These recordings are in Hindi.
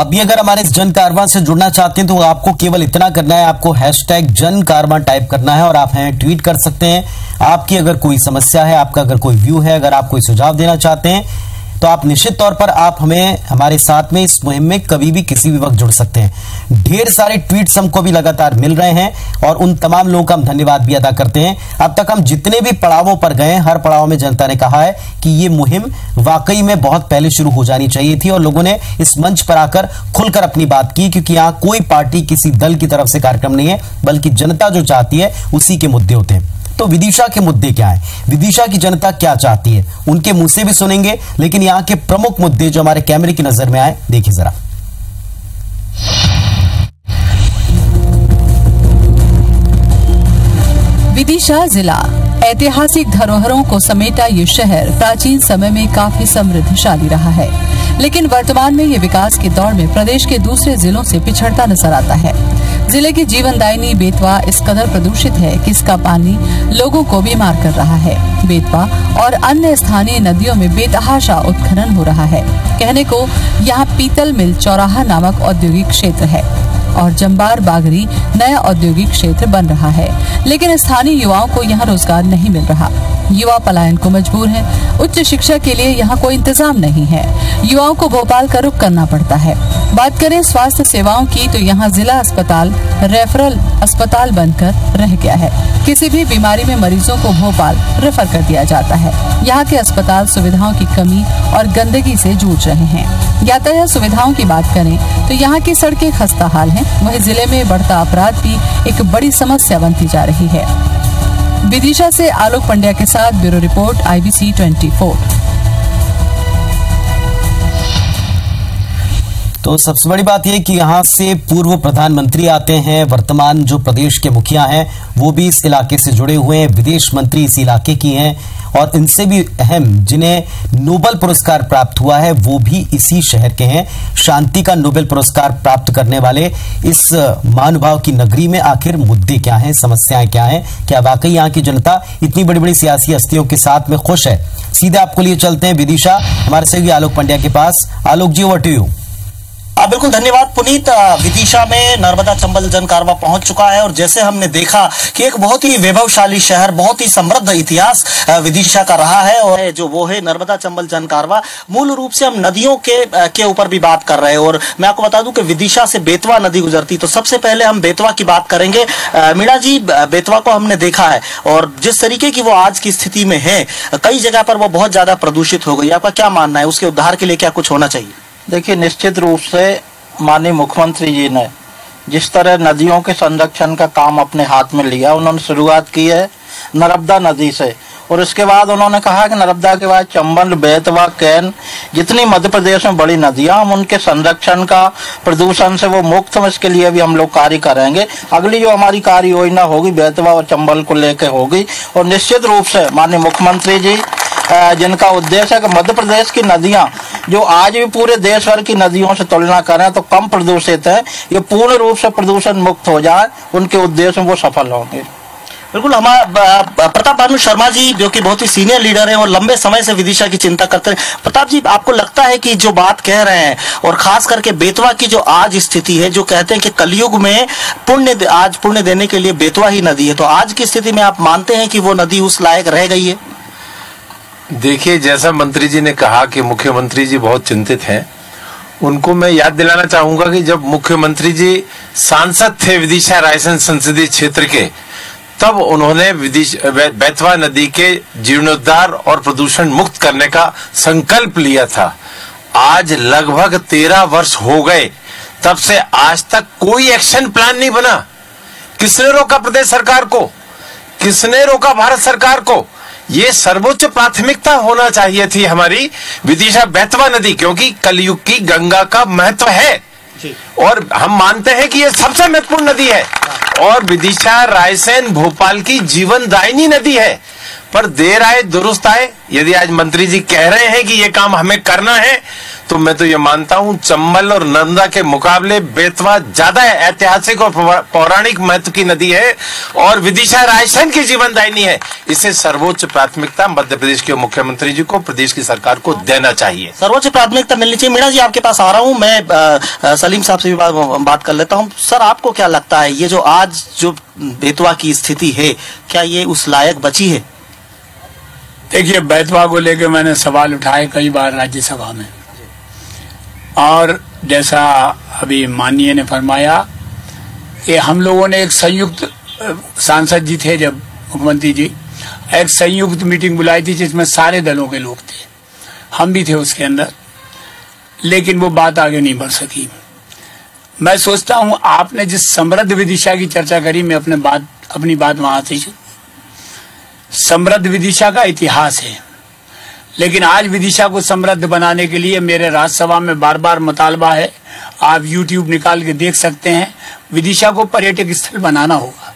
भी अगर हमारे इस जन कारवां से जुड़ना चाहते हैं तो आपको केवल इतना करना है, आपको #जन कारवां टाइप करना है और आप हमें ट्वीट कर सकते हैं। आपकी अगर कोई समस्या है, आपका अगर कोई व्यू है, अगर आप कोई सुझाव देना चाहते हैं तो आप निश्चित तौर पर आप हमें हमारे साथ में इस मुहिम में कभी भी किसी भी वक्त जुड़ सकते हैं। ढेर सारे ट्वीट्स हमको भी लगातार मिल रहे हैं और उन तमाम लोगों का हम धन्यवाद भी अदा करते हैं। अब तक हम जितने भी पड़ावों पर गए, हर पड़ाव में जनता ने कहा है कि ये मुहिम वाकई में बहुत पहले शुरू हो जानी चाहिए थी और लोगों ने इस मंच पर आकर खुलकर अपनी बात की, क्योंकि यहां कोई पार्टी किसी दल की तरफ से कार्यक्रम नहीं है, बल्कि जनता जो चाहती है उसी के मुद्दे होते हैं। तो विदिशा के मुद्दे क्या है, विदिशा की जनता क्या चाहती है, उनके मुंह से भी सुनेंगे, लेकिन यहां के प्रमुख मुद्दे जो हमारे कैमरे की नजर में आए, देखिए जरा। विदिशा जिला ऐतिहासिक धरोहरों को समेटा ये शहर प्राचीन समय में काफी समृद्धशाली रहा है, लेकिन वर्तमान में ये विकास के दौर में प्रदेश के दूसरे जिलों से पिछड़ता नजर आता है। जिले की जीवनदायिनी बेतवा इस कदर प्रदूषित है कि इसका पानी लोगों को बीमार कर रहा है। बेतवा और अन्य स्थानीय नदियों में बेतहाशा उत्खनन हो रहा है। कहने को यहाँ पीतल मिल चौराहा नामक औद्योगिक क्षेत्र है और जंबार बागरी नया औद्योगिक क्षेत्र बन रहा है, लेकिन स्थानीय युवाओं को यहाँ रोजगार नहीं मिल रहा। युवा पलायन को मजबूर हैं। उच्च शिक्षा के लिए यहाँ कोई इंतजाम नहीं है। युवाओं को भोपाल का रुख करना पड़ता है। बात करें स्वास्थ्य सेवाओं की तो यहाँ जिला अस्पताल रेफरल अस्पताल बनकर रह गया है। किसी भी बीमारी में मरीजों को भोपाल रेफर कर दिया जाता है। यहाँ के अस्पताल सुविधाओं की कमी और गंदगी से जूझ रहे हैं। यातायात सुविधाओं की बात करें तो यहाँ की सड़कें खस्ता हाल हैं। वहीं जिले में बढ़ता अपराध भी एक बड़ी समस्या बनती जा रही है। विदिशा से आलोक पंड्या के साथ ब्यूरो रिपोर्ट IBC 24। तो सबसे बड़ी बात यह कि यहां से पूर्व प्रधानमंत्री आते हैं, वर्तमान जो प्रदेश के मुखिया हैं वो भी इस इलाके से जुड़े हुए हैं, विदेश मंत्री इस इलाके की हैं और इनसे भी अहम जिन्हें नोबेल पुरस्कार प्राप्त हुआ है वो भी इसी शहर के हैं। शांति का नोबेल पुरस्कार प्राप्त करने वाले इस महानुभाव की नगरी में आखिर मुद्दे क्या हैं, समस्याएं क्या हैं, क्या वाकई यहाँ की जनता इतनी बड़ी बड़ी सियासी हस्तियों के साथ में खुश है? सीधे आपको लिए चलते हैं विदिशा, हमारे सहयोगी आलोक पंड्या के पास। आलोक जी, ओवर टू यू। बिल्कुल धन्यवाद पुनीत। विदिशा में नर्मदा चंबल जन कारवां पहुंच चुका है और जैसे हमने देखा कि एक बहुत ही वैभवशाली शहर, बहुत ही समृद्ध इतिहास विदिशा का रहा है और जो वो है नर्मदा चंबल जन कारवां। मूल रूप से हम नदियों के ऊपर भी बात कर रहे हैं और मैं आपको बता दूं कि विदिशा से बेतवा नदी गुजरती, तो सबसे पहले हम बेतवा की बात करेंगे। मीणा जी, बेतवा को हमने देखा है और जिस तरीके की वो आज की स्थिति में है, कई जगह पर वो बहुत ज्यादा प्रदूषित हो गई। आपका क्या मानना है, उसके उद्धार के लिए क्या कुछ होना चाहिए? देखिए, निश्चित रूप से माननीय मुख्यमंत्री जी ने जिस तरह नदियों के संरक्षण का काम अपने हाथ में लिया, उन्होंने शुरुआत की है नर्मदा नदी से और उसके बाद उन्होंने कहा कि नर्मदा के बाद चंबल, बेतवा, कैन, जितनी मध्य प्रदेश में बड़ी नदियां, हम उनके संरक्षण का, प्रदूषण से वो मुक्त हो, इसके लिए भी हम लोग कार्य करेंगे। अगली जो हमारी कार्य योजना होगी बेतवा और चंबल को लेकर होगी और निश्चित रूप से माननीय मुख्यमंत्री जी जिनका उद्देश्य है कि मध्य प्रदेश की नदियां जो आज भी पूरे देश भर की नदियों से तुलना करें तो कम प्रदूषित है, ये पूर्ण रूप से प्रदूषण मुक्त हो जाए, उनके उद्देश्य में वो सफल होंगे। बिल्कुल। हमारा प्रताप भानु शर्मा जी जो कि बहुत ही सीनियर लीडर हैं और लंबे समय से विदिशा की चिंता करते हैं। प्रताप जी, आपको लगता है कि जो बात कह रहे हैं और खास करके बेतवा की जो आज स्थिति है, जो कहते हैं कि कलयुग में पुण्य देने के लिए बेतवा ही नदी है, तो आज की स्थिति में आप मानते हैं कि वो नदी उस लायक रह गई है? देखिए, जैसा मंत्री जी ने कहा कि मुख्यमंत्री जी बहुत चिंतित हैं, उनको मैं याद दिलाना चाहूंगा कि जब मुख्यमंत्री जी सांसद थे विदिशा रायसेन संसदीय क्षेत्र के, तब उन्होंने बेतवा नदी के जीर्णोद्धार और प्रदूषण मुक्त करने का संकल्प लिया था। आज लगभग 13 वर्ष हो गए, तब से आज तक कोई एक्शन प्लान नहीं बना। किसने रोका प्रदेश सरकार को, किसने रोका भारत सरकार को? ये सर्वोच्च प्राथमिकता होना चाहिए थी हमारी विदिशा बेतवा नदी, क्योंकि कलयुग की गंगा का महत्व है और हम मानते हैं कि ये सबसे महत्वपूर्ण नदी है और विदिशा रायसेन भोपाल की जीवनदायिनी नदी है। पर देर आए दुरुस्त आए। यदि आज मंत्री जी कह रहे हैं कि ये काम हमें करना है, तो मैं तो ये मानता हूं चंबल और नर्मदा के मुकाबले बेतवा ज्यादा ऐतिहासिक और पौराणिक महत्व की नदी है और विदिशा रायसेन की जीवनदायिनी है। इसे सर्वोच्च प्राथमिकता मध्य प्रदेश के मुख्यमंत्री जी को, प्रदेश की सरकार को देना चाहिए। सर्वोच्च प्राथमिकता मिलनी चाहिए। मीणा जी, आपके पास आ रहा हूं मैं। सलीम साहब से भी बात कर लेता हूं। सर, आपको क्या लगता है, ये जो आज जो बेतवा की स्थिति है, क्या ये उस लायक बची है? देखिए, बेतवा को लेकर मैंने सवाल उठाए कई बार राज्यसभा में, और जैसा अभी माननीय ने फरमाया कि हम लोगों ने एक संयुक्त, सांसद जी थे जब मुख्यमंत्री जी, एक संयुक्त मीटिंग बुलाई थी जिसमें सारे दलों के लोग थे, हम भी थे उसके अंदर, लेकिन वो बात आगे नहीं बढ़ सकी। मैं सोचता हूं आपने जिस समृद्ध विदिशा की चर्चा करी, मैं अपनी बात वहां से, समृद्ध विदिशा का इतिहास है, लेकिन आज विदिशा को समृद्ध बनाने के लिए मेरे राज्यसभा में बार बार मुतालबा है, आप YouTube निकाल के देख सकते हैं, विदिशा को पर्यटक स्थल बनाना होगा।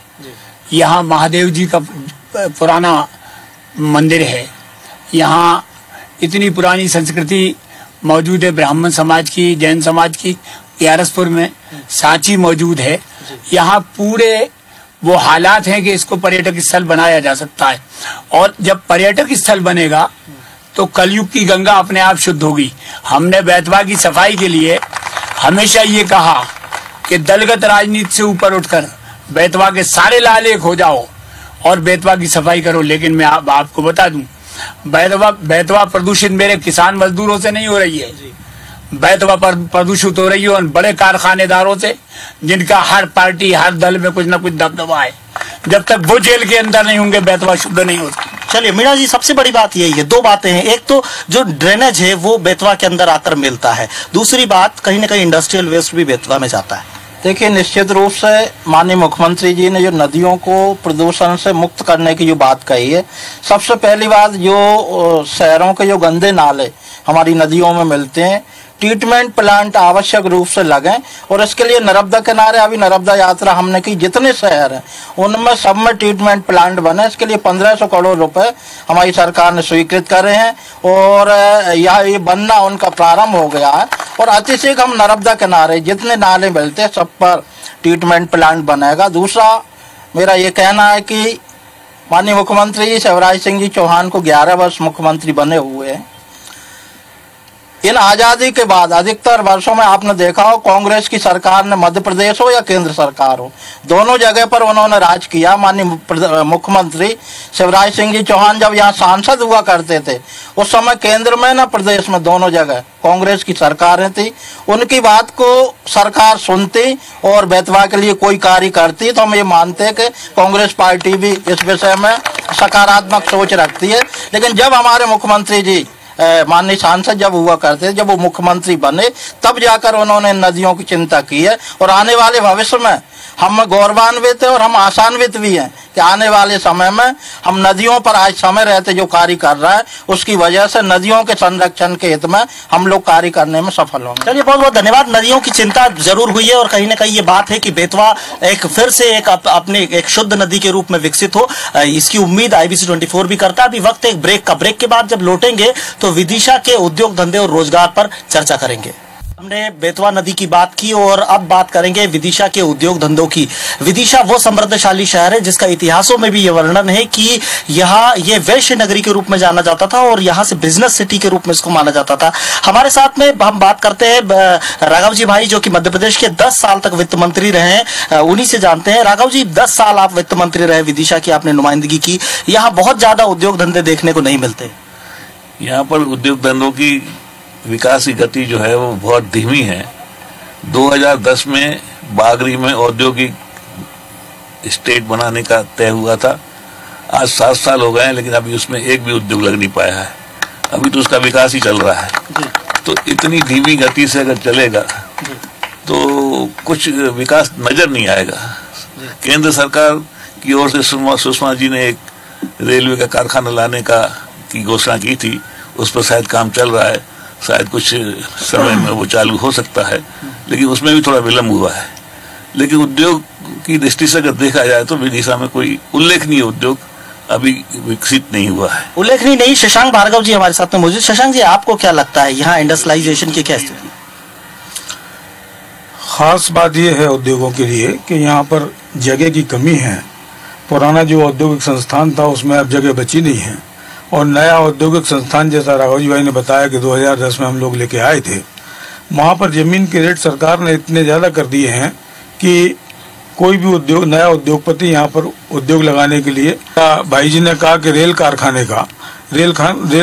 यहाँ महादेव जी का पुराना मंदिर है, यहाँ इतनी पुरानी संस्कृति मौजूद है, ब्राह्मण समाज की, जैन समाज की, यारसपुर में सांची मौजूद है। यहाँ पूरे वो हालात हैं कि इसको पर्यटक स्थल बनाया जा सकता है, और जब पर्यटक स्थल बनेगा तो कलयुग की गंगा अपने आप शुद्ध होगी। हमने बेतवा की सफाई के लिए हमेशा ये कहा कि दलगत राजनीति से ऊपर उठकर बेतवा के सारे लाल एक हो जाओ और बेतवा की सफाई करो। लेकिन मैं आपको बता दूं, बेतवा प्रदूषित मेरे किसान मजदूरों से नहीं हो रही है, बेतवा पर प्रदूषित हो रही है और बड़े कारखानेदारों से, जिनका हर पार्टी, हर दल में कुछ न कुछ दबदबा है। जब तक वो जेल के अंदर नहीं होंगे, बेतवा शुद्ध नहीं होता। चलिए मीणा जी, सबसे बड़ी बात यही है, दो बातें हैं। एक तो जो ड्रेनेज है वो बेतवा के अंदर आकर मिलता है, दूसरी बात कहीं ना कहीं इंडस्ट्रियल वेस्ट भी बेतवा में जाता है। देखिए, निश्चित रूप से माननीय मुख्यमंत्री जी ने जो नदियों को प्रदूषण से मुक्त करने की जो बात कही है, सबसे पहली बात, जो शहरों के जो गंदे नाले हमारी नदियों में मिलते हैं, ट्रीटमेंट प्लांट आवश्यक रूप से लगें, और इसके लिए नर्मदा किनारे अभी नर्मदा यात्रा हमने की, जितने शहर हैं उनमें सब में ट्रीटमेंट प्लांट बने। इसके लिए 1500 करोड़ रुपए हमारी सरकार ने स्वीकृत करे हैं, और ये बनना उनका प्रारंभ हो गया है, और अतिशीघ्र हम नर्मदा किनारे जितने नाले मिलते हैं सब पर ट्रीटमेंट प्लांट बनेगा। दूसरा मेरा ये कहना है कि माननीय मुख्यमंत्री जी शिवराज सिंह जी चौहान को 11 वर्ष मुख्यमंत्री बने हुए हैं। इन आजादी के बाद अधिकतर वर्षों में आपने देखा हो, कांग्रेस की सरकार ने, मध्य प्रदेश हो या केंद्र सरकार हो, दोनों जगह पर उन्होंने राज किया। माननीय मुख्यमंत्री शिवराज सिंह जी चौहान जब यहाँ सांसद हुआ करते थे, उस समय केंद्र में न प्रदेश में दोनों जगह कांग्रेस की सरकारें थी। उनकी बात को सरकार सुनती और बेतवा के लिए कोई कार्य करती, तो हम ये मानते हैं कि कांग्रेस पार्टी भी इस विषय में सकारात्मक सोच रखती है। लेकिन जब हमारे मुख्यमंत्री जी माननीय सांसद जब हुआ करते, जब वो मुख्यमंत्री बने, तब जाकर उन्होंने नदियों की चिंता की है, और आने वाले भविष्य में हम गौरवान्वित हैं और हम आशान्वित भी हैं कि आने वाले समय में हम नदियों पर आज समय रहते जो कार्य कर रहा है, उसकी वजह से नदियों के संरक्षण के हित में हम लोग कार्य करने में सफल होंगे। चलिए, बहुत बहुत धन्यवाद। नदियों की चिंता जरूर हुई है, और कहीं ना कहीं ये बात है कि बेतवा एक फिर से एक अपने एक शुद्ध नदी के रूप में विकसित हो, इसकी उम्मीद IBC 24 भी करता है। अभी वक्त एक ब्रेक का, ब्रेक के बाद जब लौटेंगे तो विदिशा के उद्योग धंधे और रोजगार पर चर्चा करेंगे। हमने बेतवा नदी की बात की और अब बात करेंगे विदिशा के उद्योग धंधों की। विदिशा वो समृद्धशाली शहर है जिसका इतिहासों में भी ये वर्णन है कि यहाँ ये वैश्य नगरी के रूप में जाना जाता था और यहाँ से बिजनेस सिटी के रूप में इसको माना जाता था। हमारे साथ में हम बात करते हैं राघव जी भाई, जो कि मध्य प्रदेश के 10 साल तक वित्त मंत्री रहे हैं, उन्हीं से जानते हैं। राघव जी, 10 साल आप वित्त मंत्री रहे, विदिशा की आपने नुमाइंदगी की, यहाँ बहुत ज्यादा उद्योग धंधे देखने को नहीं मिलते। यहाँ पर उद्योग धंधों की विकास की गति जो है वो बहुत धीमी है। 2010 में बागरी में औद्योगिक स्टेट बनाने का तय हुआ था, आज 7 साल हो गए हैं, लेकिन अभी उसमें एक भी उद्योग लग नहीं पाया है। अभी तो उसका विकास ही चल रहा है। तो इतनी धीमी गति से अगर चलेगा तो कुछ विकास नजर नहीं आएगा। केंद्र सरकार की ओर से सुषमा जी ने एक रेलवे का कारखाना लाने की घोषणा की थी, उस पर शायद काम चल रहा है, शायद कुछ समय में वो चालू हो सकता है, लेकिन उसमें भी थोड़ा विलंब हुआ है। लेकिन उद्योग की दृष्टि से अगर देखा जाए तो विदिशा में कोई उल्लेखनीय उद्योग अभी विकसित नहीं हुआ है। उल्लेखनीय नहीं। शशांक भार्गव जी हमारे साथ में मौजूद। शशांक जी, आपको क्या लगता है यहाँ इंडस्ट्रियलाइजेशन की क्या स्थिति? खास बात यह है उद्योगों के लिए कि यहाँ पर जगह की कमी है। पुराना जो औद्योगिक संस्थान था उसमें अब जगह बची नहीं है, और नया औद्योगिक संस्थान जैसा राघव जी भाई ने बताया कि 2010 में हम लोग लेके आए थे, वहाँ पर जमीन के रेट सरकार ने इतने ज़्यादा कर दिए हैं कि कोई भी उद्योग, नया उद्योगपति यहाँ पर उद्योग लगाने के लिए, भाई जी ने कहा कि रेल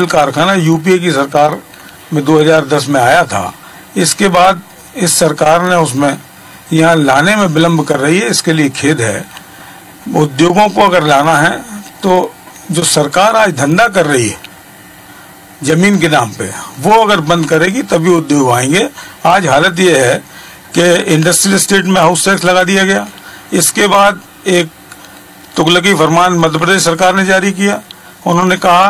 कारखाना यूपीए की सरकार में 2010 में आया था। इसके बाद इस सरकार ने उसमें यहाँ लाने में विलम्ब कर रही है, इसके लिए खेद है। उद्योगों को अगर लाना है तो जो सरकार आज धंधा कर रही है जमीन के नाम पे, वो अगर बंद करेगी तभी उद्योग आएंगे। आज हालत ये है कि इंडस्ट्रियल एस्टेट में हाउस टैक्स लगा दिया गया। इसके बाद एक तुगलकी फरमान मध्य प्रदेश सरकार ने जारी किया। उन्होंने कहा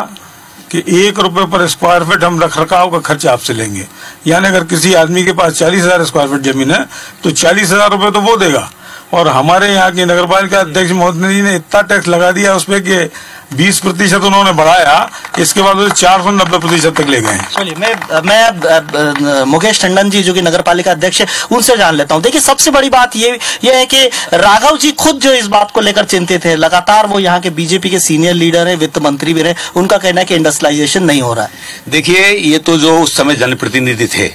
कि 1 रुपए पर स्क्वायर फीट हम रखरखाव का खर्च आपसे लेंगे। यानी अगर किसी आदमी के पास 40,000 स्क्वायर फीट जमीन है तो 40,000 रुपए तो वो देगा। और हमारे यहाँ की नगरपालिका अध्यक्ष महोदय जी ने इतना टैक्स लगा दिया उस पर कि 20% उन्होंने बढ़ाया, इसके बाद 490% तक ले गए। चलिए, मैं मुकेश टंडन जी जो कि नगरपालिका अध्यक्ष है उनसे जान लेता हूं। देखिए, सबसे बड़ी बात ये है कि राघव जी खुद जो इस बात को लेकर चिंतित है, लगातार वो यहाँ के बीजेपी के सीनियर लीडर है, वित्त मंत्री भी रहे, उनका कहना है कि इंडस्ट्रियलाइजेशन नहीं हो रहा है। देखिए, ये तो जो उस समय जनप्रतिनिधि थे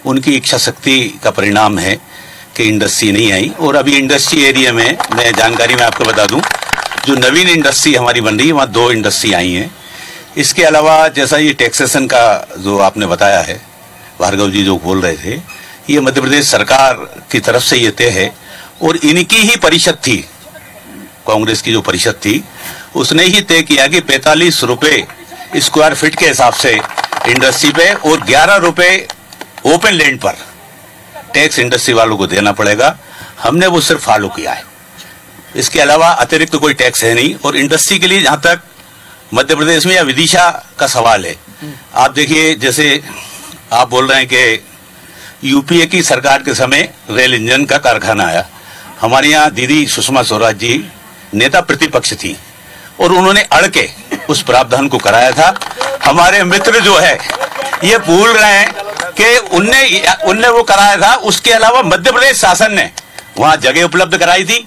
उनकी इच्छा शक्ति का परिणाम है कि इंडस्ट्री नहीं आई। और अभी इंडस्ट्री एरिया में मैं जानकारी में आपको बता दूं, जो नवीन इंडस्ट्री हमारी बन रही है वहाँ 2 इंडस्ट्री आई हैं। इसके अलावा जैसा ये टैक्सेशन का जो आपने बताया है, भार्गव जी जो बोल रहे थे, ये मध्य प्रदेश सरकार की तरफ से ये तय है और इनकी ही परिषद थी, कांग्रेस की जो परिषद थी उसने ही तय किया कि 45 रुपए स्क्वायर फीट के हिसाब से इंडस्ट्री पे और 11 रुपए ओपन लैंड पर टैक्स इंडस्ट्री वालों को देना पड़ेगा। हमने वो सिर्फ फॉलो किया है, इसके अलावा अतिरिक्त तो कोई टैक्स है नहीं। और इंडस्ट्री के लिए जहां तक मध्य प्रदेश में या विदिशा का सवाल है, आप देखिए, जैसे आप बोल रहे हैं कि यूपीए की सरकार के समय रेल इंजन का कारखाना आया। हमारे यहाँ दीदी सुषमा स्वराज जी नेता प्रतिपक्ष थी और उन्होंने अड़ के उस प्रावधान को कराया था। हमारे मित्र जो है ये भूल रहे हैं कि उनने वो कराया था। उसके अलावा मध्य प्रदेश शासन ने वहां जगह उपलब्ध कराई थी।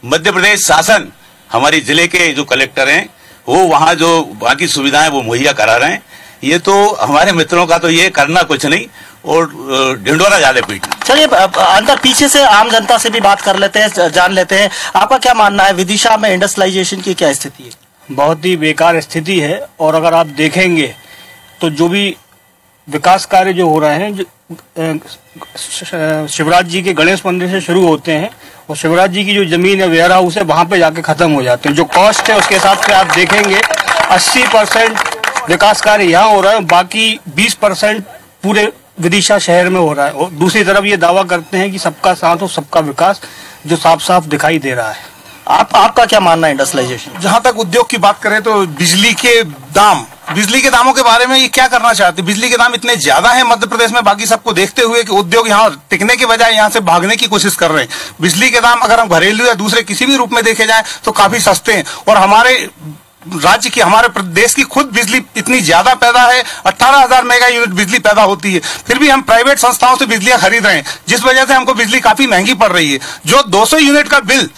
मध्य प्रदेश शासन, हमारे जिले के जो कलेक्टर हैं वो वहां जो बाकी सुविधाएं वो मुहैया करा रहे हैं। ये तो हमारे मित्रों का तो ये करना कुछ नहीं और ढिंडोरा ज्यादा पीटना। चलिए, अंदर पीछे से आम जनता से भी बात कर लेते हैं, जान लेते हैं आपका क्या मानना है, विदिशा में इंडस्ट्रियलाइजेशन की क्या स्थिति है? बहुत ही बेकार स्थिति है। और अगर आप देखेंगे तो जो भी विकास कार्य जो हो रहे हैं, शिवराज जी के गणेश मंदिर से शुरू होते हैं और शिवराज जी की जो जमीन है, वेयर हाउस है, वहां पे जाके खत्म हो जाते हैं। जो कॉस्ट है उसके हिसाब से आप देखेंगे 80% विकास कार्य यहाँ हो रहा है, बाकी 20% पूरे विदिशा शहर में हो रहा है। और दूसरी तरफ ये दावा करते हैं कि सबका साथ और सबका विकास, जो साफ साफ दिखाई दे रहा है। आपका क्या मानना है इंडस्ट्रियलाइजेशन? जहां तक उद्योग की बात करें तो बिजली के दामों के बारे में ये क्या करना चाहते हैं? बिजली के दाम इतने ज्यादा हैं मध्य प्रदेश में, बाकी सबको देखते हुए कि उद्योग यहाँ टिकने के बजाय यहाँ से भागने की कोशिश कर रहे हैं। बिजली के दाम अगर हम घरेलू या दूसरे किसी भी रूप में देखे जाएं तो काफी सस्ते हैं। और हमारे राज्य की, हमारे प्रदेश की खुद बिजली इतनी ज्यादा पैदा है, 18,000 मेगा यूनिट बिजली पैदा होती है, फिर भी हम प्राइवेट संस्थाओं से बिजलियां खरीद रहे हैं, जिस वजह से हमको बिजली काफी महंगी पड़ रही है। जो 200 यूनिट का बिल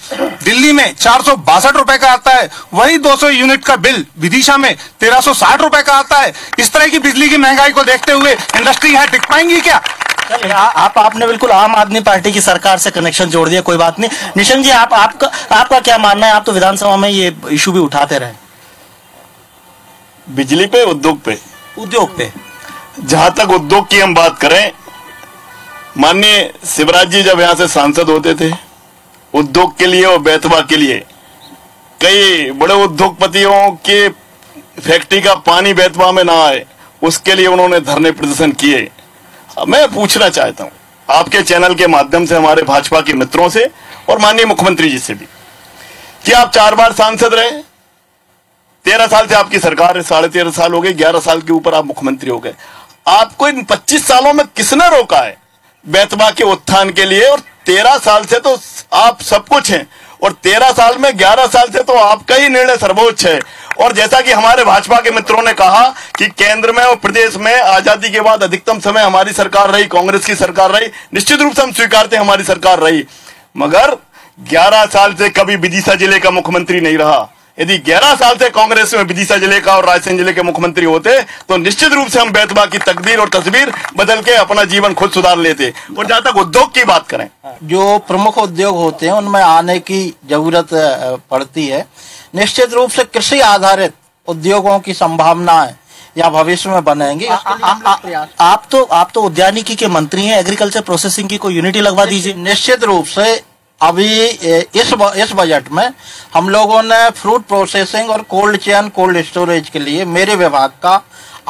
दिल्ली में 462 रुपए का आता है, वही 200 यूनिट का बिल विदिशा में 1360 रुपए का आता है। इस तरह की बिजली की महंगाई को देखते हुए इंडस्ट्री यहाँ टिक पाएंगी क्या? आपने बिल्कुल आम आदमी पार्टी की सरकार से कनेक्शन जोड़ दिया, कोई बात नहीं। निशंक जी, आपका क्या मानना है? आप तो विधानसभा में ये इशू भी उठाते रहे। बिजली पे, उद्योग पे जहां तक उद्योग की हम बात करें, माननीय शिवराज जी जब यहां से सांसद होते थे, उद्योग के लिए और बेतवा के लिए कई बड़े उद्योगपतियों के फैक्ट्री का पानी बेतवा में ना आए, उसके लिए उन्होंने धरने प्रदर्शन किए। मैं पूछना चाहता हूं आपके चैनल के माध्यम से हमारे भाजपा के मित्रों से और माननीय मुख्यमंत्री जी से भी कि आप 4 बार सांसद रहे, 13 साल से आपकी सरकार है, 13.5 साल हो गए, 11 साल के ऊपर आप मुख्यमंत्री हो गए। आपको इन 25 सालों में किसने रोका है बेतवा के उत्थान के लिए? और 13 साल से तो आप सब कुछ हैं और 13 साल में 11 साल से तो आपका ही निर्णय सर्वोच्च है। और जैसा कि हमारे भाजपा के मित्रों ने कहा कि केंद्र में और प्रदेश में आजादी के बाद अधिकतम समय हमारी सरकार रही, कांग्रेस की सरकार रही, निश्चित रूप से हम स्वीकारते हैं हमारी सरकार रही, मगर 11 साल से कभी विदिशा जिले का मुख्यमंत्री नहीं रहा। यदि 11 साल से कांग्रेस में विदिशा जिले का और रायसेन जिले के मुख्यमंत्री होते तो निश्चित रूप से हम बैतवा की तकदीर और तस्वीर बदल के अपना जीवन खुद सुधार लेते। और जहां तक उद्योग की बात करें, जो प्रमुख उद्योग होते हैं उनमें आने की जरूरत पड़ती है। निश्चित रूप से कृषि आधारित उद्योगों की संभावनाएं या भविष्य में बनेंगी। आप तो उद्यानिकी के मंत्री हैं, एग्रीकल्चर प्रोसेसिंग की कोई यूनिट लगवा दीजिए। निश्चित रूप से अभी इस बजट में हम लोगों ने फ्रूट प्रोसेसिंग और कोल्ड चेन कोल्ड स्टोरेज के लिए मेरे विभाग का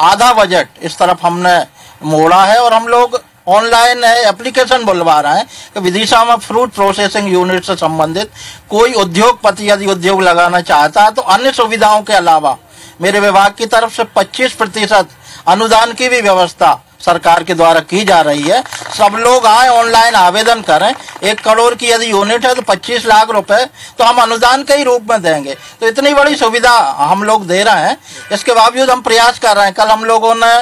आधा बजट इस तरफ हमने मोड़ा है और हम लोग ऑनलाइन एप्लीकेशन बुलवा रहे हैं कि विदिशा में फ्रूट प्रोसेसिंग यूनिट से संबंधित कोई उद्योगपति यदि उद्योग लगाना चाहता है तो अन्य सुविधाओं के अलावा मेरे विभाग की तरफ से 25% अनुदान की भी व्यवस्था सरकार के द्वारा की जा रही है। सब लोग आए, ऑनलाइन आवेदन करें। 1 करोड़ की यदि यूनिट है तो 25 लाख रुपए तो हम अनुदान के ही रूप में देंगे। तो इतनी बड़ी सुविधा हम लोग दे रहे हैं। इसके बावजूद हम प्रयास कर रहे हैं। कल हम लोगों ने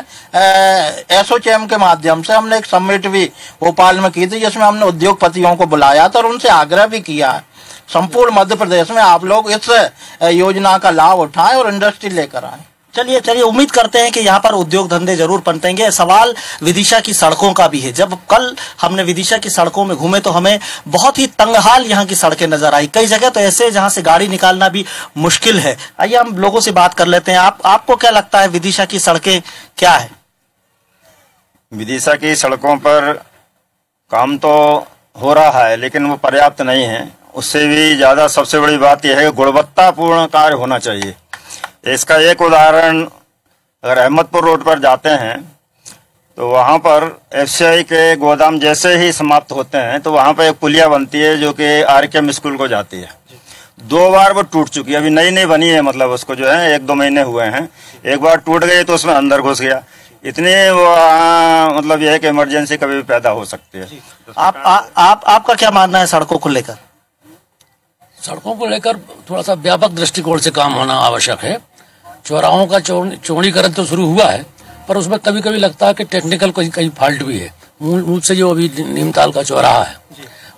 एसोचैम के माध्यम से हमने एक समिट भी भोपाल में की थी, जिसमें हमने उद्योगपतियों को बुलाया था और उनसे आग्रह भी किया है संपूर्ण मध्य प्रदेश में आप लोग इस योजना का लाभ उठाएं और इंडस्ट्री लेकर आएं। चलिए उम्मीद करते हैं कि यहाँ पर उद्योग धंधे जरूर पनपेंगे। सवाल विदिशा की सड़कों का भी है। जब कल हमने विदिशा की सड़कों में घूमे तो हमें बहुत ही तंगहाल यहाँ की सड़कें नजर आई। कई जगह तो ऐसे जहाँ से गाड़ी निकालना भी मुश्किल है। आइए हम लोगों से बात कर लेते हैं। आपको क्या लगता है विदिशा की सड़कें क्या है? विदिशा की सड़कों पर काम तो हो रहा है लेकिन वो पर्याप्त नहीं है। उससे भी ज्यादा सबसे बड़ी बात यह है कि गुणवत्तापूर्ण कार्य होना चाहिए। इसका एक उदाहरण, अगर अहमदपुर रोड पर जाते हैं तो वहां पर एफसीआई के गोदाम जैसे ही समाप्त होते हैं तो वहां पर एक पुलिया बनती है जो कि आरकेएम स्कूल को जाती है। 2 बार वो टूट चुकी है, अभी नई बनी है, मतलब उसको जो है 1-2 महीने हुए हैं। एक बार टूट गई तो उसमें अंदर घुस गया। इतनी वो मतलब यह है कि इमरजेंसी कभी भी पैदा हो सकती है। आपका क्या मानना है सड़कों को लेकर? सड़कों को लेकर थोड़ा सा व्यापक दृष्टिकोण से काम होना आवश्यक है। चौराहों का चौड़ीकरण तो शुरू हुआ है पर उसमें कभी कभी लगता है कि टेक्निकल कहीं फॉल्ट भी है। मूल से जो अभी नीमताल का चौराहा है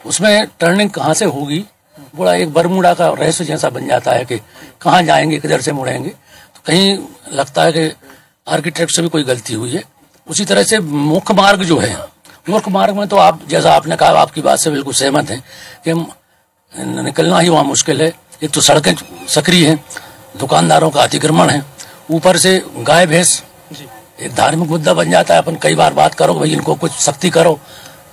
उसमें टर्निंग कहाँ से होगी, बड़ा एक बरमूडा का रहस्य जैसा बन जाता है कि कहाँ जाएंगे, किधर से मुड़ेंगे। तो कहीं लगता है कि आर्किटेक्ट से भी कोई गलती हुई है। उसी तरह से मुख्य मार्ग जो है, मुख्य मार्ग में तो आप जैसा आपने कहा, आपकी बात से बिल्कुल सहमत है कि निकलना ही वहाँ मुश्किल है। एक तो सड़कें सक्रिय हैं, दुकानदारों का अतिक्रमण है, ऊपर से गाय भैंस एक धार्मिक मुद्दा बन जाता है। अपन कई बार बात करो भाई इनको कुछ सख्ती करो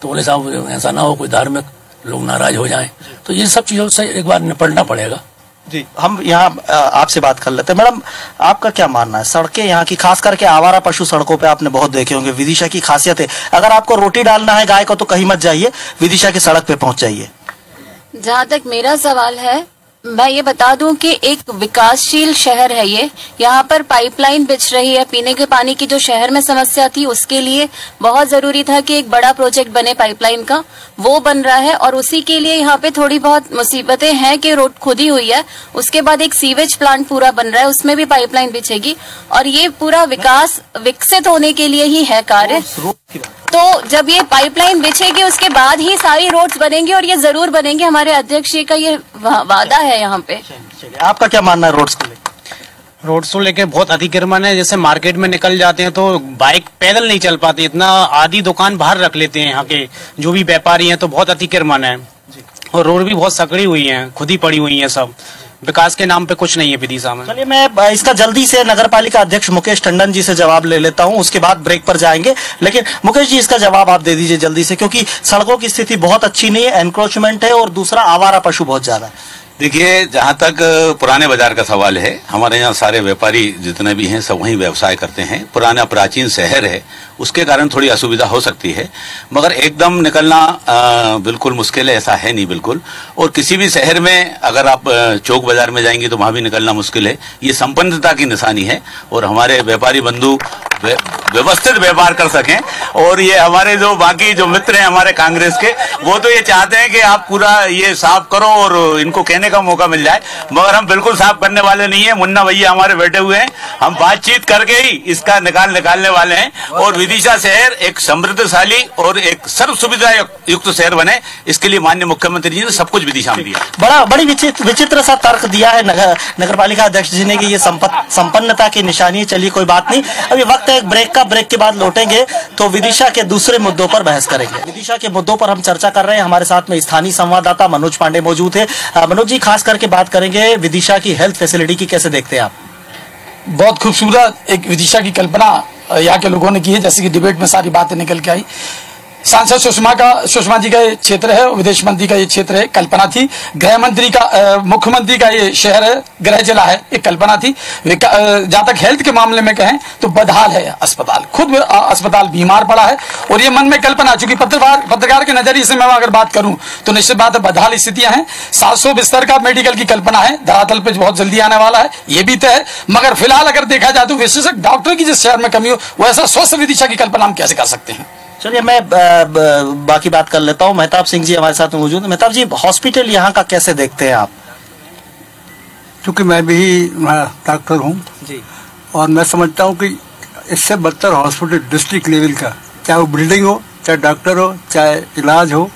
तो बोले साहब ऐसा ना हो कोई धार्मिक लोग नाराज हो जाएं। तो ये सब चीजों से एक बार निपटना पड़ेगा। जी, हम यहाँ आपसे बात कर लेते हैं। मैडम, आपका क्या मानना है? सड़कें यहाँ की, खास करके आवारा पशु सड़कों पे आपने बहुत देखे होंगे। विदिशा की खासियत है, अगर आपको रोटी डालना है गाय को तो कहीं मत जाइए, विदिशा की सड़क पे पहुंच जाइए। जहाँ तक मेरा सवाल है, मैं ये बता दूं कि एक विकासशील शहर है ये। यहाँ पर पाइपलाइन बिछ रही है। पीने के पानी की जो शहर में समस्या थी उसके लिए बहुत जरूरी था कि एक बड़ा प्रोजेक्ट बने पाइपलाइन का, वो बन रहा है। और उसी के लिए यहाँ पे थोड़ी बहुत मुसीबतें हैं कि रोड खुदी हुई है। उसके बाद एक सीवेज प्लांट पूरा बन रहा है, उसमें भी पाइपलाइन बिछेगी। और ये पूरा विकास विकसित होने के लिए ही है कार्य। तो जब ये पाइपलाइन बिछेगी उसके बाद ही सारी रोड्स बनेंगी और ये जरूर बनेंगी। हमारे अध्यक्ष जी का ये वादा है यहाँ पे। आपका क्या मानना है रोड्स को लेकर? रोड्स को लेकर बहुत अतिक्रमण है। जैसे मार्केट में निकल जाते हैं तो बाइक पैदल नहीं चल पाती, इतना आधी दुकान बाहर रख लेते हैं यहाँ के जो भी व्यापारी हैं। तो बहुत अतिक्रमण है और रोड भी बहुत सकड़ी हुई है, खुद ही पड़ी हुई है। सब विकास के नाम पे कुछ नहीं है विदिशा में। चलिए मैं इसका जल्दी से नगर पालिका अध्यक्ष मुकेश टंडन जी से जवाब ले लेता हूं, उसके बाद ब्रेक पर जाएंगे। लेकिन मुकेश जी इसका जवाब आप दे दीजिए जल्दी से, क्योंकि सड़कों की स्थिति बहुत अच्छी नहीं है, एनक्रोचमेंट है और दूसरा आवारा पशु बहुत ज्यादा है। देखिए, जहां तक पुराने बाजार का सवाल है, हमारे यहाँ सारे व्यापारी जितने भी हैं सब वहीं व्यवसाय करते हैं। पुराना प्राचीन शहर है, उसके कारण थोड़ी असुविधा हो सकती है, मगर एकदम निकलना बिल्कुल मुश्किल है, ऐसा है नहीं बिल्कुल। और किसी भी शहर में अगर आप चौक बाजार में जाएंगे तो वहां भी निकलना मुश्किल है। ये संपन्नता की निशानी है और हमारे व्यापारी बंधु व्यवस्थित व्यापार कर सकें। और ये हमारे जो बाकी जो मित्र हैं हमारे कांग्रेस के, वो तो ये चाहते हैं कि आप पूरा ये साफ करो और इनको कहने का मौका मिल जाए, मगर हम बिल्कुल साफ करने वाले नहीं है। मुन्ना भैया हमारे बैठे हुए हैं, हम बातचीत करके ही इसका निकालने वाले हैं और विदिशा शहर एक समृद्धशाली और एक सर्व सुविधा युक्त शहर बने, इसके लिए माननीय मुख्यमंत्री जी ने सब कुछ विदिशा में दिया। बड़ी विचित्र सा तर्क दिया है नगर पालिका अध्यक्ष जी ने कि ये संपन्नता की निशानी है। चलिए कोई बात नहीं, अभी वक्त है एक ब्रेक का, ब्रेक के बाद लौटेंगे तो विदिशा के दूसरे मुद्दों पर बहस करेंगे। विदिशा के मुद्दों पर हम चर्चा कर रहे हैं, हमारे साथ में स्थानीय संवाददाता मनोज पांडे मौजूद है। मनोज जी, खास करके बात करेंगे विदिशा की हेल्थ फैसिलिटी की, कैसे देखते हैं आप? बहुत खूबसूरत एक विदिशा की कल्पना यहाँ के लोगों ने की है, जैसे कि डिबेट में सारी बातें निकल के आई। सांसद सुषमा जी का ये क्षेत्र है, विदेश मंत्री का ये क्षेत्र है, कल्पना थी। गृह मंत्री का मुख्यमंत्री का ये शहर है, गृह जिला है, एक कल्पना थी। जहां तक हेल्थ के मामले में कहें तो बदहाल है अस्पताल, खुद अस्पताल बीमार पड़ा है और ये मन में कल्पना, चूंकि पत्रकार के नजरिए से मैं अगर बात करूं तो निश्चित बात है बदहाल स्थितियां हैं। 700 बिस्तर का मेडिकल की कल्पना है, धरातल पे बहुत जल्दी आने वाला है, ये भी तय है। मगर फिलहाल अगर देखा जाए तो विशेषज्ञ डॉक्टर की जिस शहर में कमी हो, वो ऐसा स्वस्थ विदिशा की कल्पना हम कैसे कर सकते हैं? चलिए मैं बाकी बात कर लेता हूँ। मेहताब सिंह जी हमारे साथ मौजूद है। मेहताब जी, हॉस्पिटल यहाँ का कैसे देखते हैं आप? क्योंकि मैं भी डॉक्टर हूँ जी, और मैं समझता हूँ कि इससे बदतर हॉस्पिटल डिस्ट्रिक्ट लेवल का, चाहे वो बिल्डिंग हो, चाहे डॉक्टर हो, चाहे इलाज हो,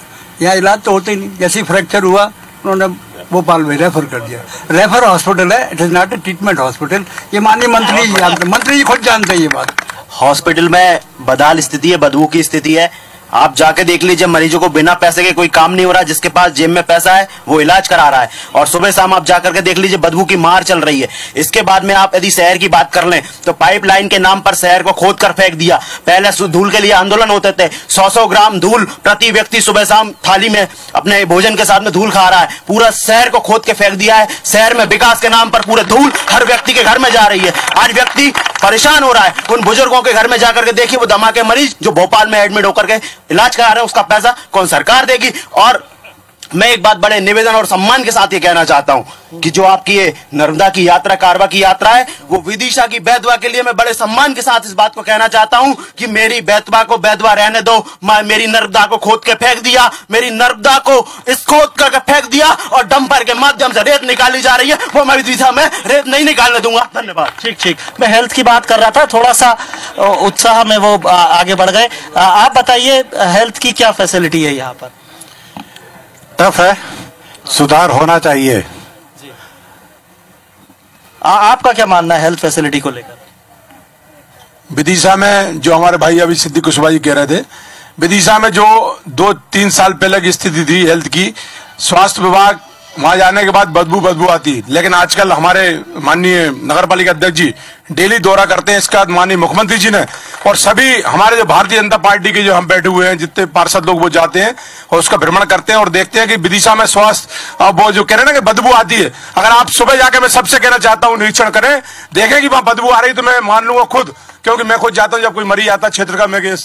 यहाँ इलाज तो होते ही नहीं। जैसे फ्रैक्चर हुआ उन्होंने भोपाल में रेफर कर दिया। रेफर हॉस्पिटल है, it is not a treatment hospital. ये माननीय मंत्री जी खुद जानते हैं ये बात। हॉस्पिटल में बदहाल स्थिति है, बदबू की स्थिति है। आप जाके देख लीजिए, मरीजों को बिना पैसे के कोई काम नहीं हो रहा। जिसके पास जेब में पैसा है वो इलाज करा रहा है, और सुबह शाम आप जाकर के देख लीजिए बदबू की मार चल रही है। इसके बाद में आप यदि शहर की बात कर लें तो पाइपलाइन के नाम पर शहर को खोद कर फेंक दिया। पहले धूल के लिए आंदोलन होते थे, 100-100 ग्राम धूल प्रति व्यक्ति सुबह शाम थाली में अपने भोजन के साथ में धूल खा रहा है। पूरा शहर को खोद के फेंक दिया है। शहर में विकास के नाम पर पूरे धूल हर व्यक्ति के घर में जा रही है। आज व्यक्ति परेशान हो रहा है। उन बुजुर्गों के घर में जाकर के देखिए, वो दमा के मरीज जो भोपाल में एडमिट होकर के इलाज करा रहे हैं, उसका पैसा कौन सरकार देगी? और मैं एक बात बड़े निवेदन और सम्मान के साथ ये कहना चाहता हूं कि जो आपकी ये नर्मदा की यात्रा, कारवा की यात्रा है, वो विदिशा की बेतवा के लिए मैं बड़े सम्मान के साथ इस बात को कहना चाहता हूं कि मेरी बेतवा को बेतवा रहने दो। मेरी नर्मदा को खोद के फेंक दिया, मेरी नर्मदा को इस खोद करके फेंक दिया और डंपर के माध्यम से रेत निकाली जा रही है, वो मैं विदिशा में रेत नहीं निकालने दूंगा। धन्यवाद। ठीक, मैं हेल्थ की बात कर रहा था, थोड़ा सा उत्साह में वो आगे बढ़ गए। आप बताइए, हेल्थ की क्या फैसिलिटी है यहाँ पर? टफ है, सुधार होना चाहिए। आपका क्या मानना है हेल्थ फैसिलिटी को लेकर? विदिशा में जो हमारे भाई अभी सिद्दीक कुशवाहा जी कह रहे थे, विदिशा में जो 2-3 साल पहले की स्थिति थी हेल्थ की, स्वास्थ्य विभाग वहां जाने के बाद बदबू आती, लेकिन आजकल हमारे माननीय नगर पालिका अध्यक्ष जी डेली दौरा करते हैं। इसका माननीय मुख्यमंत्री जी ने और सभी हमारे जो भारतीय जनता पार्टी के जो हम बैठे हुए हैं जितने पार्षद लोग, वो जाते हैं और उसका भ्रमण करते हैं और देखते हैं कि विदिशा में स्वास्थ्य वो जो कह रहे हैं ना कि बदबू आती है। अगर आप सुबह जाके, मैं सबसे कहना चाहता हूँ, निरीक्षण करें, देखें कि वहां बदबू आ रही तो मैं मान लूंगा खुद, क्योंकि मैं खुद जाता हूँ जब कोई मरीज आता क्षेत्र का, मैं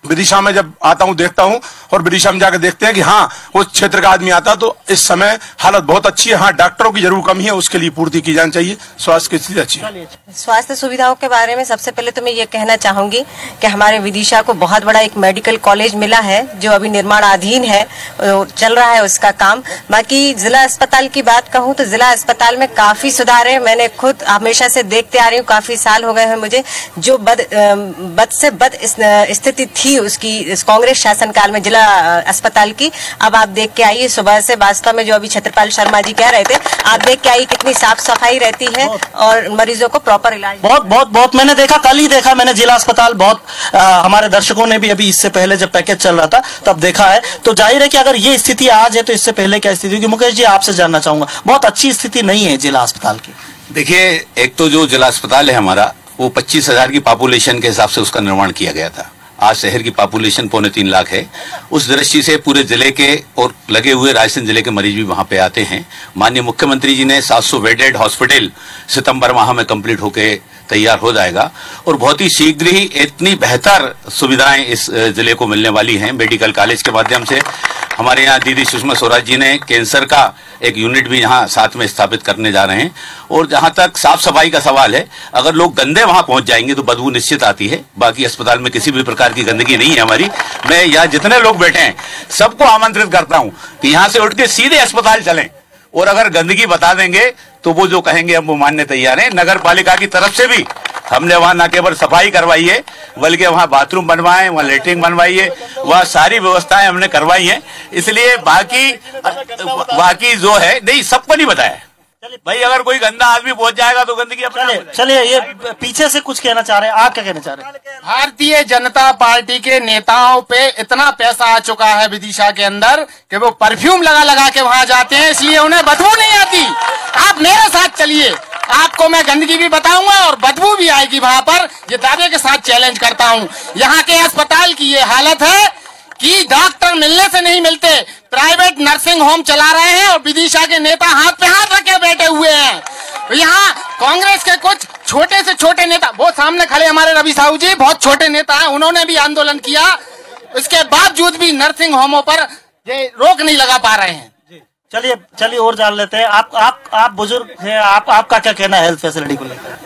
विदिशा में जब आता हूं देखता हूं और विदिशा में जाकर देखते हैं कि हाँ उस क्षेत्र का आदमी आता, तो इस समय हालत बहुत अच्छी है। हाँ, डॉक्टरों की जरूर कमी है, उसके लिए पूर्ति की जानी चाहिए। स्वास्थ्य की स्थिति अच्छी है। स्वास्थ्य सुविधाओं के बारे में सबसे पहले तो मैं ये कहना चाहूंगी कि हमारे विदिशा को बहुत बड़ा एक मेडिकल कॉलेज मिला है जो अभी निर्माणाधीन है, चल रहा है उसका काम। बाकी जिला अस्पताल की बात कहूँ तो जिला अस्पताल में काफी सुधार है। मैंने खुद हमेशा से देखते आ रही हूँ, काफी साल हो गए हैं मुझे, जो बद से बद स्थिति थी उसकी इस कांग्रेस शासनकाल में जिला अस्पताल की, अब आप देख के आइए सुबह से। वास्तव में जो अभी छत्रपाल शर्मा जी कह रहे थे, आप देख के आइए कितनी साफ सफाई रहती है और मरीजों को प्रॉपर इलाज। बहुत मैंने देखा, कल ही देखा मैंने जिला अस्पताल। बहुत हमारे दर्शकों ने भी अभी इससे पहले जब पैकेज चल रहा था तब देखा है। तो जाहिर है कि अगर ये स्थिति आज है तो इससे पहले क्या स्थिति होगी? मुकेश जी, आपसे जानना चाहूंगा, बहुत अच्छी स्थिति नहीं है जिला अस्पताल की। देखिए, एक तो जो जिला अस्पताल है हमारा, वो 25,000 की पॉपुलेशन के हिसाब से उसका निर्माण किया गया था। आज शहर की पॉपुलेशन 2.25 लाख है। उस दृष्टि से पूरे जिले के और लगे हुए रायसेन जिले के मरीज भी वहां पे आते हैं। माननीय मुख्यमंत्री जी ने 700 बेडेड हॉस्पिटल सितंबर माह में कंप्लीट होके तैयार हो जाएगा और बहुत ही शीघ्र ही इतनी बेहतर सुविधाएं इस जिले को मिलने वाली हैं मेडिकल कॉलेज के माध्यम से। हमारे यहाँ दीदी सुषमा स्वराज जी ने कैंसर का एक यूनिट भी यहाँ साथ में स्थापित करने जा रहे हैं। और जहां तक साफ सफाई का सवाल है, अगर लोग गंदे वहां पहुंच जाएंगे तो बदबू निश्चित आती है। बाकी अस्पताल में किसी भी प्रकार की गंदगी नहीं है हमारी। मैं यहाँ जितने लोग बैठे हैं सबको आमंत्रित करता हूं कि यहाँ से उठ के सीधे अस्पताल चलें और अगर गंदगी बता देंगे तो वो जो कहेंगे हम वो मानने तैयार हैं। नगर पालिका की तरफ से भी हमने वहां न केवल सफाई करवाई है बल्कि वहां बाथरूम बनवाए, वहां लेटरिन बनवाई है, वहां सारी व्यवस्थाएं हमने करवाई हैं। इसलिए बाकी जो है नहीं सबको नहीं बताया भाई। अगर कोई गंदा आदमी पहुंच जाएगा तो गंदगी अपने। चलिए ये पीछे से कुछ कहना चाह रहे हैं, आप क्या कहना चाह रहे हैं? भारतीय जनता पार्टी के नेताओं पे इतना पैसा आ चुका है विदिशा के अंदर कि वो परफ्यूम लगा लगा के वहां जाते हैं, इसलिए उन्हें बदबू नहीं आती। आप मेरे साथ चलिए, आपको मैं गंदगी भी बताऊंगा और बदबू भी आएगी वहां पर। ये दावे के साथ चैलेंज करता हूं। यहाँ के अस्पताल की ये हालत है कि डॉक्टर मिलने से नहीं मिलते, प्राइवेट नर्सिंग होम चला रहे हैं और विदिशा के नेता हाथ पे हाथ रखे बैठे हुए हैं। यहाँ कांग्रेस के कुछ छोटे से छोटे नेता, वो सामने खड़े हमारे रवि साहू जी, बहुत छोटे नेता हैं, उन्होंने भी आंदोलन किया, इसके बावजूद भी नर्सिंग होमों पर ये रोक नहीं लगा पा रहे हैं। चलिए और जान लेते हैं। आप बुजुर्ग हैं, आपका क्या कहना है हेल्थ फैसिलिटी को लेकर?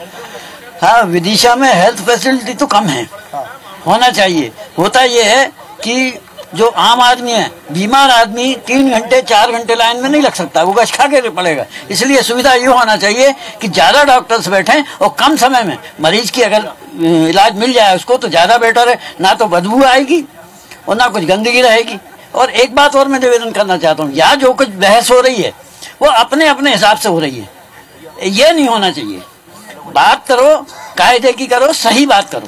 हाँ, विदिशा में हेल्थ फैसिलिटी तो कम है, होना चाहिए। होता ये है कि जो आम आदमी है, बीमार आदमी 3 घंटे 4 घंटे लाइन में नहीं लग सकता, वो गश खा के पड़ेगा। इसलिए सुविधा ये होना चाहिए कि ज्यादा डॉक्टर्स बैठें और कम समय में मरीज की अगर इलाज मिल जाए उसको तो ज्यादा बेटर है। ना तो बदबू आएगी और ना कुछ गंदगी रहेगी। और एक बात और मैं निवेदन करना चाहता हूँ, यहाँ जो कुछ बहस हो रही है वो अपने अपने हिसाब से हो रही है, ये नहीं होना चाहिए। बात करो, कायदे की करो, सही बात करो।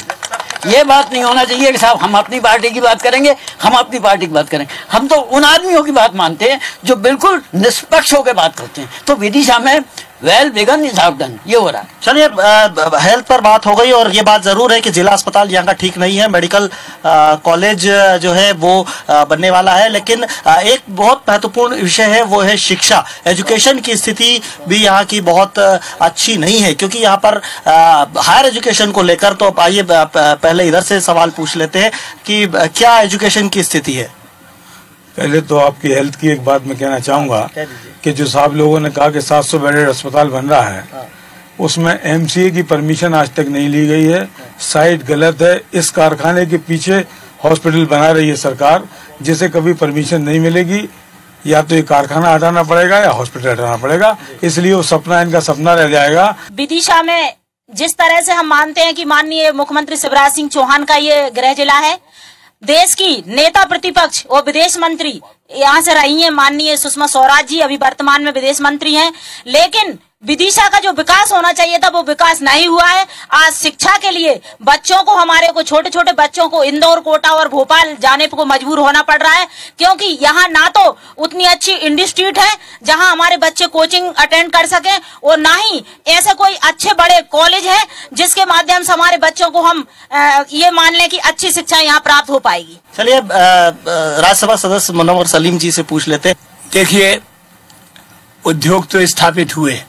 ये बात नहीं होना चाहिए कि साहब हम अपनी पार्टी की बात करेंगे, हम अपनी पार्टी की बात करेंगे। हम तो उन आदमियों की बात मानते हैं जो बिल्कुल निष्पक्ष होकर बात करते हैं। तो विदिशा में well begun is out done, ये हो रहा है। चलिए हेल्थ पर बात हो गई और ये बात जरूर है कि जिला अस्पताल यहाँ का ठीक नहीं है, मेडिकल कॉलेज जो है वो बनने वाला है। लेकिन एक बहुत महत्वपूर्ण विषय है, वो है शिक्षा। एजुकेशन की स्थिति भी यहाँ की बहुत अच्छी नहीं है, क्योंकि यहाँ पर हायर एजुकेशन को लेकर, तो आइए पहले इधर से सवाल पूछ लेते हैं कि क्या एजुकेशन की स्थिति है। पहले तो आपकी हेल्थ की एक बात मैं कहना चाहूंगा कि जो साहब लोगों ने कहा कि 700 बेडेड अस्पताल बन रहा है, उसमें एमसीए की परमिशन आज तक नहीं ली गई है। साइट गलत है। इस कारखाने के पीछे हॉस्पिटल बना रही है सरकार, जिसे कभी परमिशन नहीं मिलेगी। या तो ये कारखाना हटाना पड़ेगा या हॉस्पिटल हटाना पड़ेगा, इसलिए वो सपना इनका सपना रह जाएगा। विदिशा में जिस तरह से हम मानते हैं कि माननीय मुख्यमंत्री शिवराज सिंह चौहान का ये गृह जिला है, देश की नेता प्रतिपक्ष और विदेश मंत्री यहाँ से रही हैं माननीय सुषमा स्वराज जी, अभी वर्तमान में विदेश मंत्री हैं, लेकिन विदिशा का जो विकास होना चाहिए था वो विकास नहीं हुआ है। आज शिक्षा के लिए बच्चों को, हमारे को छोटे छोटे बच्चों को इंदौर, कोटा और भोपाल जाने को मजबूर होना पड़ रहा है, क्योंकि यहाँ ना तो उतनी अच्छी इंस्टीट्यूट है जहाँ हमारे बच्चे कोचिंग अटेंड कर सकें, और ना ही ऐसे कोई अच्छे बड़े कॉलेज है जिसके माध्यम से हमारे बच्चों को हम ये मान लें कि अच्छी शिक्षा यहाँ प्राप्त हो पाएगी। चलिए राज्यसभा सदस्य मुनव्वर सलीम जी से पूछ लेते हैं। देखिए, उद्योग तो स्थापित हुए,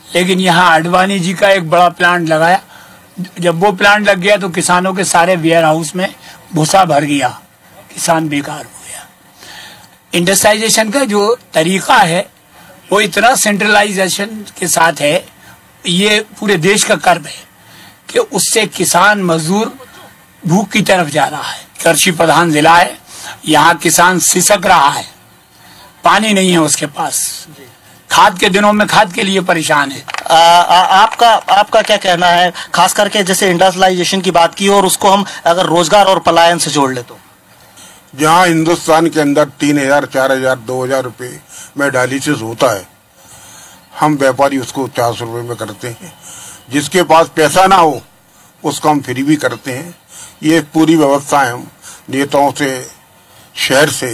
लेकिन यहाँ आडवाणी जी का एक बड़ा प्लांट लगाया। जब वो प्लांट लग गया तो किसानों के सारे वेयर हाउस में भूसा भर गया, किसान बेकार हो गया। इंडस्ट्रियलाइजेशन का जो तरीका है वो इतना सेंट्रलाइजेशन के साथ है, ये पूरे देश का कर्म है कि उससे किसान मजदूर भूख की तरफ जा रहा है। कृषि प्रधान जिला है, यहाँ किसान सिसक रहा है, पानी नहीं है उसके पास, खाद के दिनों में खाद के लिए परेशान है। आपका क्या कहना है, खास करके जैसे इंडस्ट्रियलाइजेशन की बात की और उसको हम अगर रोजगार और पलायन से जोड़ ले तो? जहाँ हिंदुस्तान के अंदर 3000, 4000, 2000 रुपए में डायलिसिस होता है, हम व्यापारी उसको 400 रुपए में करते हैं। जिसके पास पैसा ना हो उसको हम फ्री भी करते हैं। ये पूरी व्यवस्था हम नेताओं से, शहर से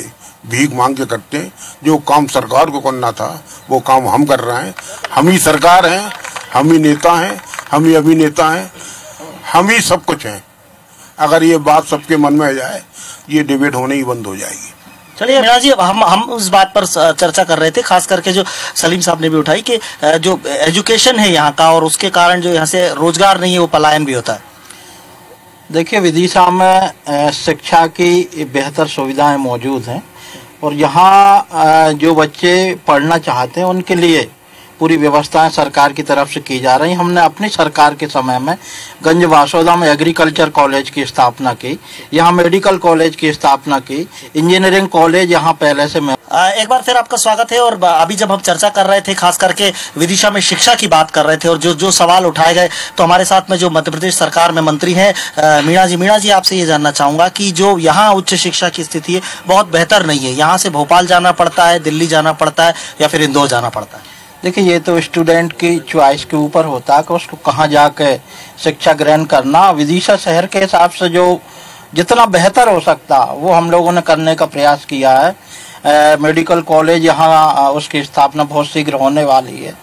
भीख मांग के करते हैं। जो काम सरकार को करना था वो काम हम कर रहे हैं। हम ही सरकार हैं, हम ही नेता हैं, हम ही अभिनेता हैं, हम ही सब कुछ हैं। अगर ये बात सबके मन में आ जाए, ये डिबेट होने ही बंद हो जाएगी। चलिए मीणा जी, अब हम उस बात पर चर्चा कर रहे थे, खास करके जो सलीम साहब ने भी उठाई कि जो एजुकेशन है यहाँ का और उसके कारण जो यहाँ से रोजगार नहीं है वो पलायन भी होता है। देखिए, विदिशा में शिक्षा की बेहतर सुविधाएं मौजूद हैं और यहाँ जो बच्चे पढ़ना चाहते हैं उनके लिए पूरी व्यवस्थाएं सरकार की तरफ से की जा रही। हमने अपनी सरकार के समय में गंज वासोदा में एग्रीकल्चर कॉलेज की स्थापना की, यहाँ मेडिकल कॉलेज की स्थापना की, इंजीनियरिंग कॉलेज यहाँ पहले से एक बार फिर आपका स्वागत है। और अभी जब हम चर्चा कर रहे थे, खास करके विदिशा में शिक्षा की बात कर रहे थे और जो सवाल उठाए गए, तो हमारे साथ में जो मध्य प्रदेश सरकार में मंत्री हैं मीणा जी आपसे ये जानना चाहूंगा कि जो यहाँ उच्च शिक्षा की स्थिति है बहुत बेहतर नहीं है, यहाँ से भोपाल जाना पड़ता है, दिल्ली जाना पड़ता है या फिर इंदौर जाना पड़ता है। देखिए, ये तो स्टूडेंट की चॉइस के ऊपर होता है कि उसको कहाँ जाके शिक्षा ग्रहण करना। विदिशा शहर के हिसाब से जो जितना बेहतर हो सकता वो हम लोगों ने करने का प्रयास किया है। मेडिकल कॉलेज यहाँ उसकी स्थापना बहुत शीघ्र होने वाली है।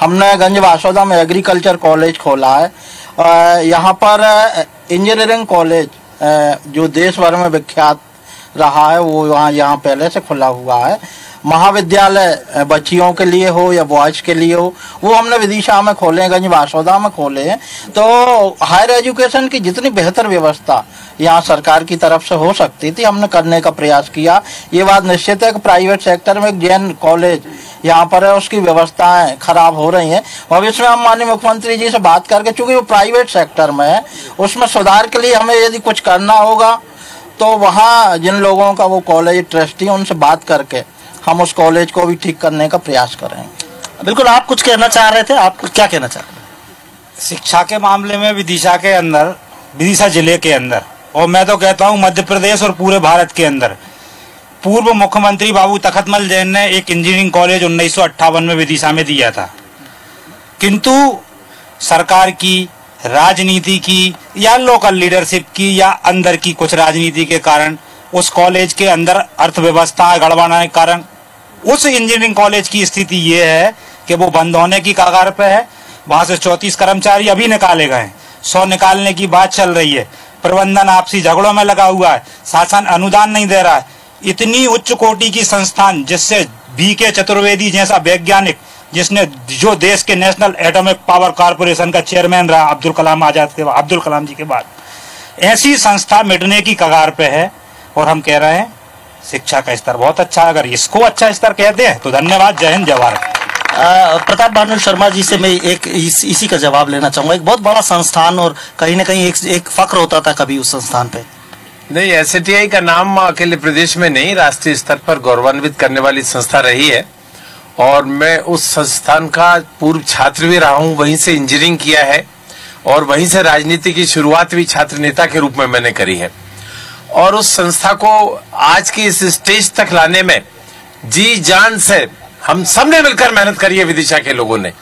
हमने गंज वासोदा में एग्रीकल्चर कॉलेज खोला है। यहाँ पर इंजीनियरिंग कॉलेज जो देश भर में विख्यात रहा है वो यहाँ पहले से खुला हुआ है। महाविद्यालय बच्चियों के लिए हो या बॉयज के लिए हो, वो हमने विदिशा में खोले, गंज वासोदा में खोले हैं। तो हायर एजुकेशन की जितनी बेहतर व्यवस्था यहाँ सरकार की तरफ से हो सकती थी हमने करने का प्रयास किया। ये बात निश्चित है कि प्राइवेट सेक्टर में एक जैन कॉलेज यहाँ पर है, उसकी व्यवस्थाएं खराब हो रही हैं। और इसमें हम माननीय मुख्यमंत्री जी से बात करके, चूंकि वो प्राइवेट सेक्टर में है, उसमें सुधार के लिए हमें यदि कुछ करना होगा तो वहाँ जिन लोगों का वो कॉलेज ट्रस्टी है उनसे बात करके हम उस कॉलेज को भी ठीक करने का प्रयास करेंगे। बिल्कुल, आप कुछ कहना चाह रहे थे, आप क्या कहना चाह रहे हैं? शिक्षा के मामले में विदिशा के अंदर, विदिशा जिले के अंदर, और मैं तो कहता हूं मध्य प्रदेश और पूरे भारत के अंदर, पूर्व मुख्यमंत्री बाबू तखतमल जैन ने एक इंजीनियरिंग कॉलेज 1958 में विदिशा में दिया था, किंतु सरकार की राजनीति की या लोकल लीडरशिप की या अंदर की कुछ राजनीति के कारण उस कॉलेज के अंदर अर्थव्यवस्था गड़बड़ाने के कारण उस इंजीनियरिंग कॉलेज की स्थिति ये है कि वो बंद होने की कगार पे है। वहां से 34 कर्मचारी अभी निकाले गए, 100 निकालने की बात चल रही है। प्रबंधन आपसी झगड़ों में लगा हुआ है, शासन अनुदान नहीं दे रहा है। इतनी उच्च कोटि की संस्थान जिससे BK चतुर्वेदी जैसा वैज्ञानिक, जिसने जो देश के नेशनल एटॉमिक पावर कॉर्पोरेशन का चेयरमैन रहा अब्दुल कलाम जी के बाद, ऐसी संस्था मिटने की कगार पे है। और हम कह रहे हैं शिक्षा का स्तर बहुत अच्छा है, अगर इसको अच्छा स्तर कहते हैं तो धन्यवाद। जय हिंद, जय भारत। प्रताप भानु शर्मा जी से मैं इसी का जवाब लेना चाहूंगा। एक बहुत बड़ा संस्थान और कहीं ना कहीं एक फक्र होता था कभी उस संस्थान पे। नहीं, SATI का नाम अकेले प्रदेश में नहीं, राष्ट्रीय स्तर पर गौरवान्वित करने वाली संस्था रही है और मैं उस संस्थान का पूर्व छात्र भी रहा हूँ। वहीं से इंजीनियरिंग किया है और वहीं से राजनीति की शुरुआत भी छात्र नेता के रूप में मैंने करी है। और उस संस्था को आज की इस स्टेज तक लाने में जी जान से हम सब ने मिलकर मेहनत करी है, विदिशा के लोगों ने।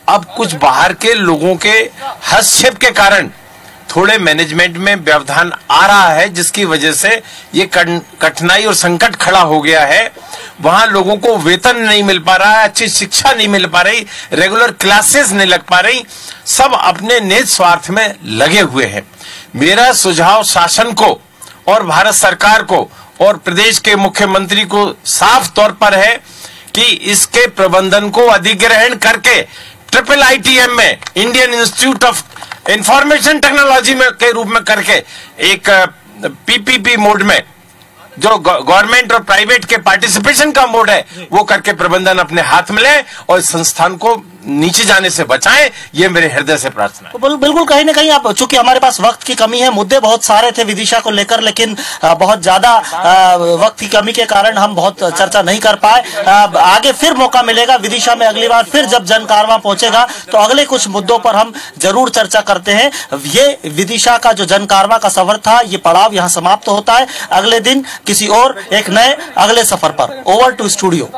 अब कुछ बाहर के लोगों के हस्तक्षेप के कारण थोड़े मैनेजमेंट में व्यवधान आ रहा है, जिसकी वजह से ये कठिनाई और संकट खड़ा हो गया है। वहां लोगों को वेतन नहीं मिल पा रहा है, अच्छी शिक्षा नहीं मिल पा रही, रेगुलर क्लासेस नहीं लग पा रही, सब अपने निज स्वार्थ में लगे हुए हैं। मेरा सुझाव शासन को और भारत सरकार को और प्रदेश के मुख्यमंत्री को साफ तौर पर है कि इसके प्रबंधन को अधिग्रहण करके IIITM में, Indian institute of information technology में के रूप में करके एक PPP मोड में, जो गवर्नमेंट और प्राइवेट के पार्टिसिपेशन का मोड है, वो करके प्रबंधन अपने हाथ में ले और संस्थान को नीचे जाने से बचाएं, ये मेरे हृदय से प्रार्थना है। तो बिल्कुल, कहीं ना कहीं आप, चूंकि हमारे पास वक्त की कमी है, मुद्दे बहुत सारे थे विदिशा को लेकर, लेकिन बहुत ज्यादा वक्त की कमी के कारण हम बहुत चर्चा नहीं कर पाए। आगे फिर मौका मिलेगा विदिशा में, अगली बार फिर जब जन कारवां पहुंचेगा तो अगले कुछ मुद्दों पर हम जरूर चर्चा करते हैं। ये विदिशा का जो जन कारवां का सफर था, ये पड़ाव यहाँ समाप्त होता है। अगले दिन किसी और एक नए अगले सफर पर। Over to studio.